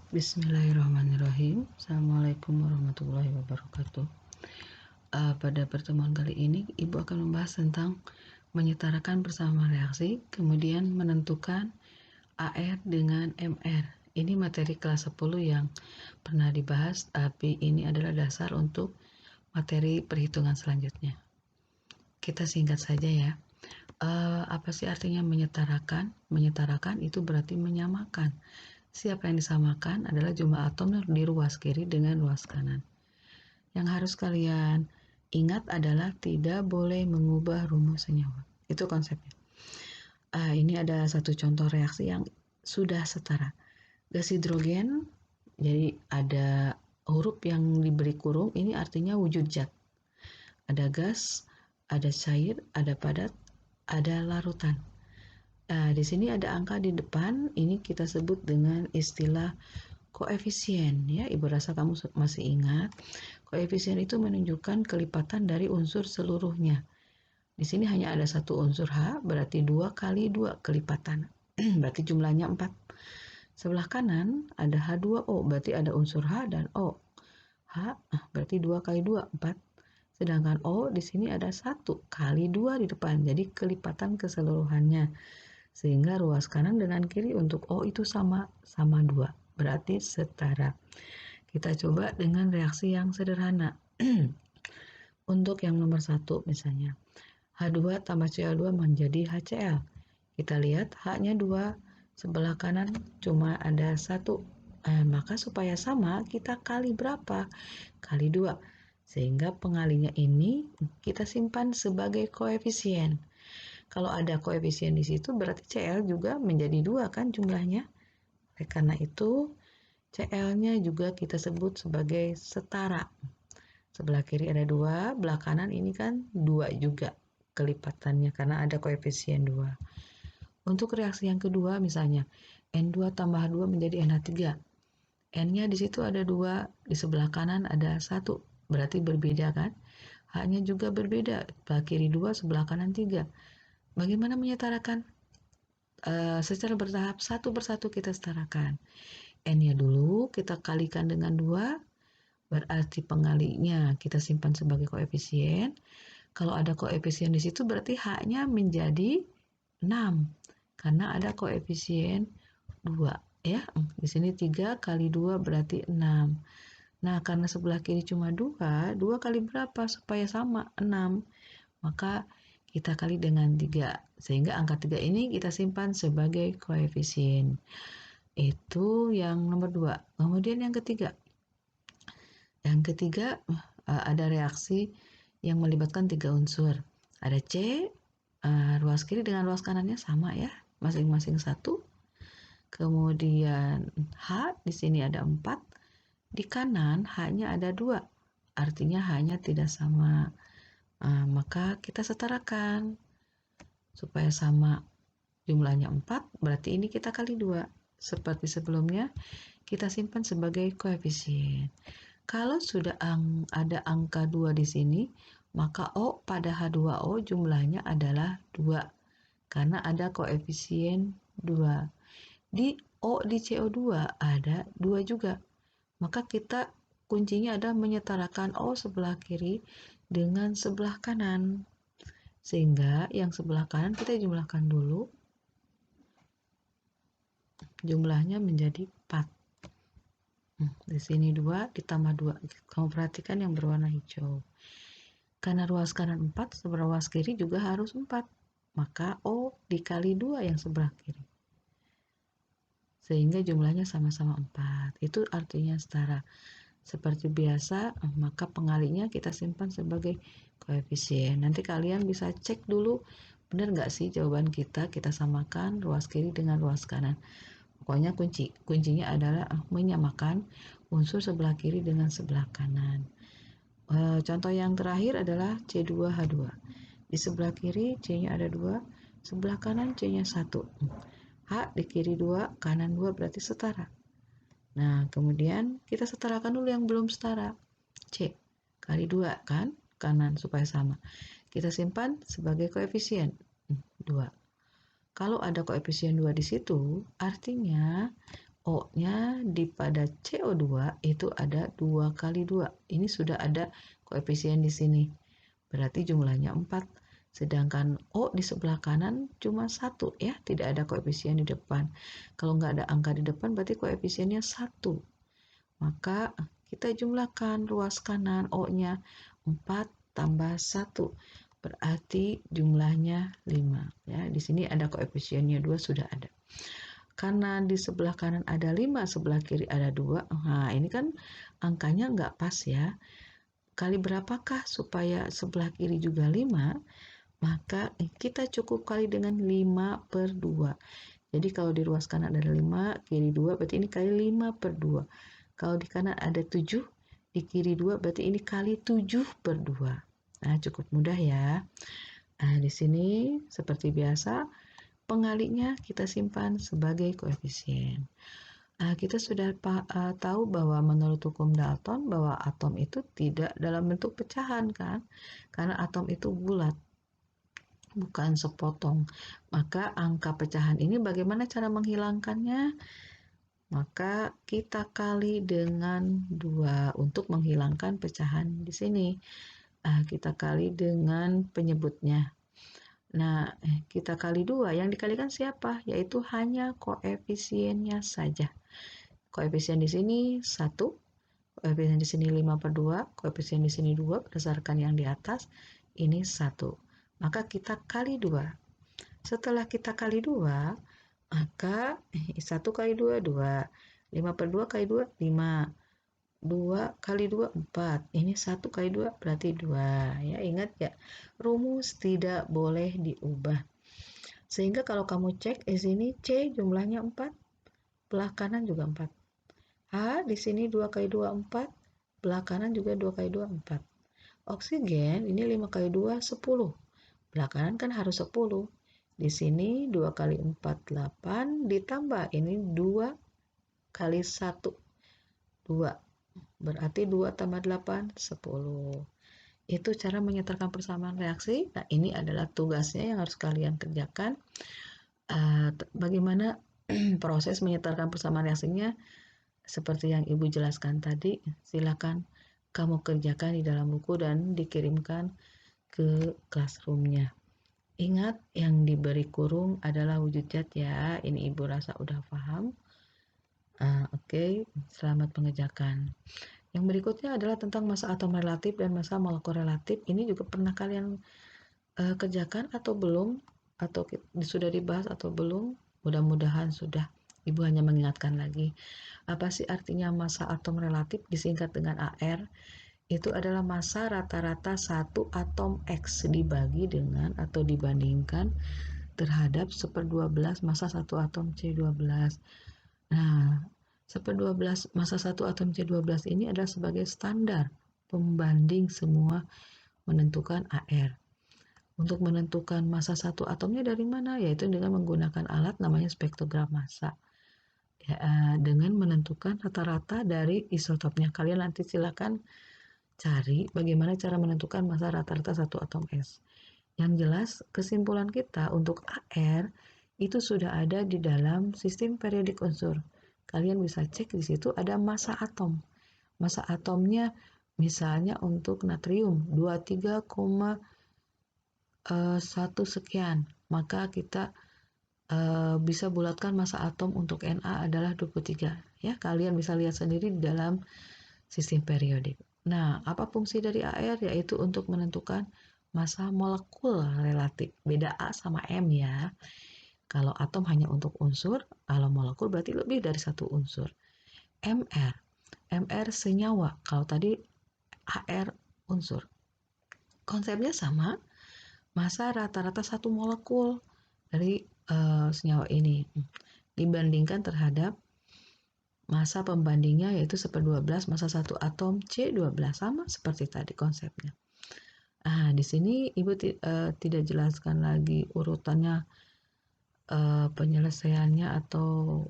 Bismillahirrahmanirrahim. Assalamualaikum warahmatullahi wabarakatuh. Pada pertemuan kali ini, Ibu akan membahas tentang menyetarakan bersama reaksi, kemudian menentukan AR dengan MR. Ini materi kelas 10 yang pernah dibahas, tapi ini adalah dasar untuk materi perhitungan selanjutnya. Kita singkat saja ya. Apa sih artinya menyetarakan? Menyetarakan itu berarti menyamakan. Siapa yang disamakan adalah jumlah atom di ruas kiri dengan ruas kanan. Yang harus kalian ingat adalah tidak boleh mengubah rumus senyawa. Itu konsepnya. Ini ada satu contoh reaksi yang sudah setara. Gas hidrogen, jadi ada huruf yang diberi kurung, ini artinya wujud zat. Ada gas, ada cair, ada padat, ada larutan. Di sini ada angka di depan, ini kita sebut dengan istilah koefisien ya. Ibu rasa kamu masih ingat. Koefisien itu menunjukkan kelipatan dari unsur seluruhnya. Di sini hanya ada satu unsur H, berarti 2 kali 2 kelipatan. Berarti jumlahnya 4. Sebelah kanan ada H2O, berarti ada unsur H dan O. H berarti 2 kali 2, 4. Sedangkan O di sini ada 1 kali 2 di depan, jadi kelipatan keseluruhannya. Sehingga ruas kanan dengan kiri untuk O itu sama 2, berarti setara. Kita coba dengan reaksi yang sederhana. Untuk yang nomor 1 misalnya, H2 tambah CO2 menjadi HCl. Kita lihat H-nya 2, sebelah kanan cuma ada 1. Maka supaya sama kita kali berapa? Kali 2. Sehingga pengalinya ini kita simpan sebagai koefisien. Kalau ada koefisien di situ berarti Cl juga menjadi 2 kan jumlahnya. Karena itu Cl-nya juga kita sebut sebagai setara. Sebelah kiri ada 2, belah kanan ini kan 2 juga kelipatannya karena ada koefisien 2. Untuk reaksi yang kedua misalnya N2 tambah H2 menjadi NH3. N-nya di situ ada 2, di sebelah kanan ada 1, berarti berbeda kan? H-nya juga berbeda, sebelah kiri 2, sebelah kanan 3. Bagaimana menyetarakan? Secara bertahap, satu persatu kita setarakan. N-nya dulu kita kalikan dengan 2, berarti pengalinya kita simpan sebagai koefisien. Kalau ada koefisien di situ berarti H-nya menjadi 6, karena ada koefisien 2 ya. Di sini 3 kali 2 berarti 6. Nah, karena sebelah kiri cuma 2, 2 kali berapa supaya sama? 6. Maka kita kali dengan 3, sehingga angka 3 ini kita simpan sebagai koefisien. Itu yang nomor 2. Kemudian yang ketiga. Yang ketiga ada reaksi yang melibatkan 3 unsur. Ada C, ruas kiri dengan ruas kanannya sama ya, masing-masing 1. Kemudian H, di sini ada 4. Di kanan H-nya ada 2. Artinya H-nya tidak sama. Maka kita setarakan supaya sama jumlahnya 4, berarti ini kita kali 2. Seperti sebelumnya kita simpan sebagai koefisien. Kalau sudah ada angka 2 di sini, maka O pada H2O jumlahnya adalah 2 karena ada koefisien 2. Di O di CO2 ada 2 juga. Maka kita kuncinya ada menyetarakan O sebelah kiri dengan sebelah kanan. Sehingga yang sebelah kanan kita jumlahkan dulu. Jumlahnya menjadi 4. Di sini 2 ditambah 2. Kamu perhatikan yang berwarna hijau. Karena ruas kanan 4, sebelah ruas kiri juga harus 4. Maka O dikali 2 yang sebelah kiri. Sehingga jumlahnya sama-sama 4. Itu artinya setara. Seperti biasa, maka pengalinya kita simpan sebagai koefisien. Nanti kalian bisa cek dulu benar nggak sih jawaban kita samakan ruas kiri dengan ruas kanan. Pokoknya kuncinya adalah menyamakan unsur sebelah kiri dengan sebelah kanan. Contoh yang terakhir adalah C2H2. Di sebelah kiri C-nya ada 2, sebelah kanan C-nya 1. H di kiri 2, kanan 2 berarti setara. Nah, kemudian kita setarakan dulu yang belum setara. C kali 2 kan, kanan supaya sama. Kita simpan sebagai koefisien 2. Kalau ada koefisien 2 di situ, artinya O-nya pada CO2 itu ada 2 kali 2. Ini sudah ada koefisien di sini. Berarti jumlahnya 4. Sedangkan O di sebelah kanan cuma 1 ya, tidak ada koefisien di depan. Kalau nggak ada angka di depan berarti koefisiennya 1. Maka kita jumlahkan ruas kanan O-nya 4 tambah 1. Berarti jumlahnya 5. Ya, di sini ada koefisiennya 2 sudah ada. Karena di sebelah kanan ada 5, sebelah kiri ada 2. Nah, ini kan angkanya nggak pas ya. Kali berapakah supaya sebelah kiri juga 5? Maka kita cukup kali dengan 5/2. Jadi kalau di ruas kanan ada 5, kiri 2, berarti ini kali 5/2. Kalau di kanan ada 7, di kiri 2, berarti ini kali 7/2. Nah, cukup mudah ya. Nah, di sini seperti biasa, pengalinya kita simpan sebagai koefisien. Kita sudah tahu bahwa menurut hukum Dalton bahwa atom itu tidak dalam bentuk pecahan kan, karena atom itu bulat, bukan sepotong. Maka angka pecahan ini bagaimana cara menghilangkannya? Maka kita kali dengan 2 untuk menghilangkan pecahan di sini. Kita kali dengan penyebutnya. Nah, kita kali 2, yang dikalikan siapa? Yaitu hanya koefisiennya saja. Koefisien di sini 1, koefisien di sini 5/2, koefisien di sini 2 berdasarkan yang di atas, ini 1. Maka kita kali 2. Setelah kita kali 2, maka 1 kali 2, 2. 5/2 kali 2, 5. 2 kali 2, 4. Ini 1 kali 2 berarti 2. Ya, ingat ya, rumus tidak boleh diubah. Sehingga kalau kamu cek di sini C jumlahnya 4, belah kanan juga 4. H di sini 2 kali 2, 4, belah kanan juga 2 kali 2, 4. Oksigen ini 5 kali 2, 10. Belah kanan kan harus 10. Di sini 2 kali 4, 8, ditambah ini 2 kali 1, 2. Berarti 2 tambah 8, 10. Itu cara menyetarkan persamaan reaksi. Nah, ini adalah tugasnya yang harus kalian kerjakan. Bagaimana proses menyetarkan persamaan reaksinya? Seperti yang Ibu jelaskan tadi, silakan kamu kerjakan di dalam buku dan dikirimkan ke classroom-nya. Ingat, yang diberi kurung adalah wujud zat ya. Ini Ibu rasa udah paham. Oke, selamat mengerjakan. Yang berikutnya adalah tentang massa atom relatif dan massa molekul relatif. Ini juga pernah kalian kerjakan atau belum? Atau sudah dibahas atau belum? Mudah-mudahan sudah. Ibu hanya mengingatkan lagi. Apa sih artinya massa atom relatif disingkat dengan AR? Itu adalah massa rata-rata satu atom X dibagi dengan atau dibandingkan terhadap 1/12 massa satu atom C12. Nah, 1/12 massa satu atom C12 ini adalah sebagai standar pembanding semua menentukan AR. Untuk menentukan massa satu atomnya dari mana? Yaitu dengan menggunakan alat namanya spektrogram massa. Ya, dengan menentukan rata-rata dari isotopnya. Kalian nanti silakan cari bagaimana cara menentukan massa rata-rata satu atom S. Yang jelas, kesimpulan kita untuk AR itu sudah ada di dalam sistem periodik unsur. Kalian bisa cek di situ ada massa atom. Massa atomnya misalnya untuk natrium 23,1 sekian. Maka kita bisa bulatkan massa atom untuk Na adalah 23. Ya, kalian bisa lihat sendiri di dalam sistem periodik. Nah, apa fungsi dari AR? Yaitu untuk menentukan massa molekul relatif. Beda A sama M ya. Kalau atom hanya untuk unsur, kalau molekul berarti lebih dari satu unsur. MR. MR senyawa. Kalau tadi AR unsur. Konsepnya sama, massa rata-rata satu molekul dari senyawa ini dibandingkan terhadap massa pembandingnya yaitu 1/12 massa satu atom C12, sama seperti tadi konsepnya. Di sini Ibu tidak jelaskan lagi urutannya, penyelesaiannya atau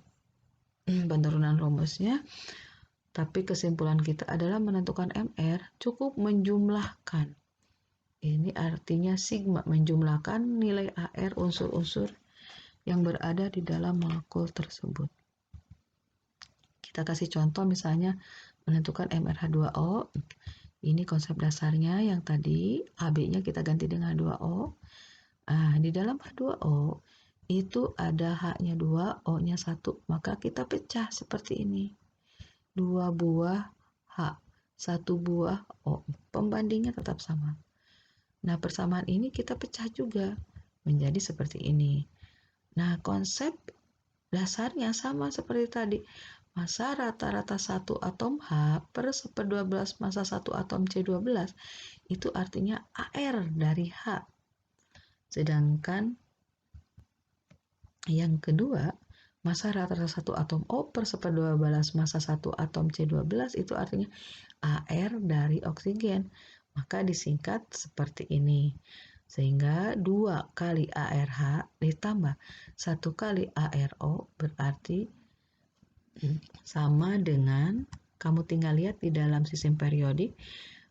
penurunan rumusnya, tapi kesimpulan kita adalah menentukan MR cukup menjumlahkan. Ini artinya sigma, menjumlahkan nilai AR unsur-unsur yang berada di dalam molekul tersebut. kita kasih contoh misalnya menentukan MrH2O. Ini konsep dasarnya yang tadi AB-nya kita ganti dengan H2O. Di dalam H2O itu ada H-nya 2, O-nya 1. Maka kita pecah seperti ini. 2 buah H, 1 buah O. Pembandingnya tetap sama. Nah, persamaan ini kita pecah juga menjadi seperti ini. Nah, konsep dasarnya sama seperti tadi. Massa rata-rata satu atom H per 1/12 massa satu atom C12 itu artinya AR dari H. Sedangkan yang kedua, massa rata-rata satu atom O per 1/12 massa satu atom C12 itu artinya AR dari oksigen. Maka disingkat seperti ini. Sehingga 2 kali ARH ditambah 1 kali ARO berarti sama dengan, kamu tinggal lihat di dalam sistem periodik,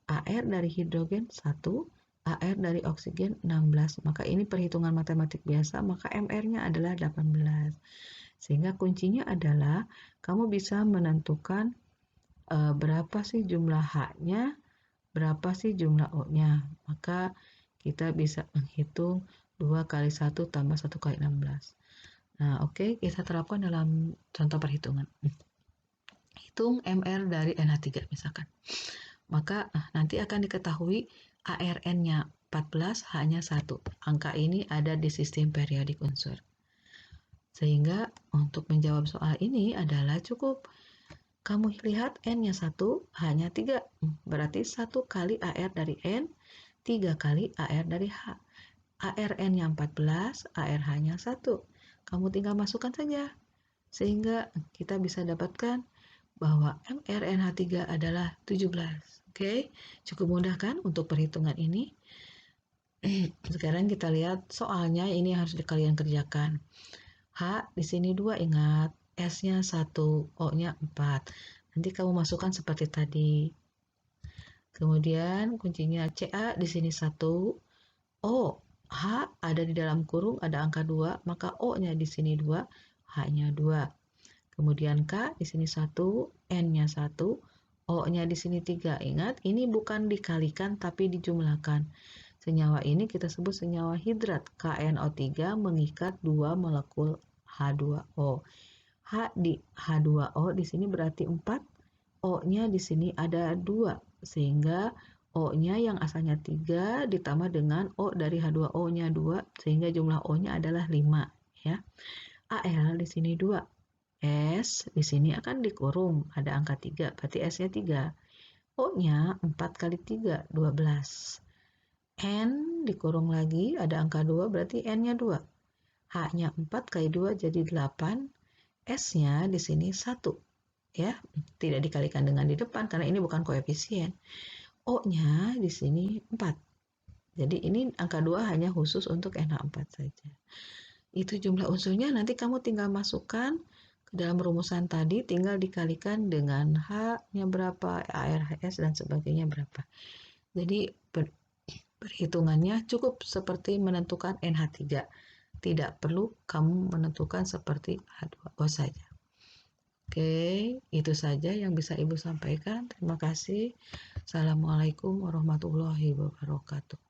AR dari hidrogen 1, AR dari oksigen 16. Maka ini perhitungan matematik biasa, maka MR-nya adalah 18. Sehingga kuncinya adalah kamu bisa menentukan berapa sih jumlah H-nya, berapa sih jumlah O-nya. Maka kita bisa menghitung 2 kali 1 tambah 1 kali 16. Nah, oke, kita terapkan dalam contoh perhitungan. Hitung MR dari NH3 misalkan. Maka nanti akan diketahui ARN-nya 14, H-nya 1. Angka ini ada di sistem periodik unsur. Sehingga untuk menjawab soal ini adalah cukup kamu lihat N-nya 1, H-nya 3. Berarti 1 kali AR dari N, 3 kali AR dari H. ARN-nya 14, ARH-nya 1. Kamu tinggal masukkan saja. Sehingga kita bisa dapatkan bahwa MrNH3 adalah 17. Oke, cukup mudah kan untuk perhitungan ini? Sekarang kita lihat soalnya, ini harus kalian kerjakan. H di sini 2, ingat. S-nya 1, O-nya 4. Nanti kamu masukkan seperti tadi. Kemudian kuncinya Ca di sini 1, O, H ada di dalam kurung, ada angka 2, maka O-nya di sini 2, H-nya 2. Kemudian K di sini 1, N-nya 1, O-nya di sini 3. Ingat, ini bukan dikalikan tapi dijumlahkan. Senyawa ini kita sebut senyawa hidrat. KNO3 mengikat 2 molekul H2O. H di H2O di sini berarti 4, O-nya di sini ada 2, sehingga O-nya yang asalnya 3 ditambah dengan O dari H2O-nya 2, sehingga jumlah O-nya adalah 5, ya. Al di sini 2. S di sini akan dikurung, ada angka 3, berarti S-nya 3. O-nya 4 kali 3, 12. N dikurung lagi, ada angka 2, berarti N-nya 2. H-nya 4 kali 2 jadi 8. S-nya di sini 1. Ya, tidak dikalikan dengan di depan karena ini bukan koefisien. O-nya di sini 4. Jadi ini angka 2 hanya khusus untuk NH4 saja. Itu jumlah unsurnya, nanti kamu tinggal masukkan ke dalam rumusan tadi, tinggal dikalikan dengan H-nya berapa, ARHS dan sebagainya berapa. Jadi perhitungannya cukup seperti menentukan NH3. Tidak perlu kamu menentukan seperti H2O saja. Oke, itu saja yang bisa Ibu sampaikan. Terima kasih. Assalamualaikum warahmatullahi wabarakatuh.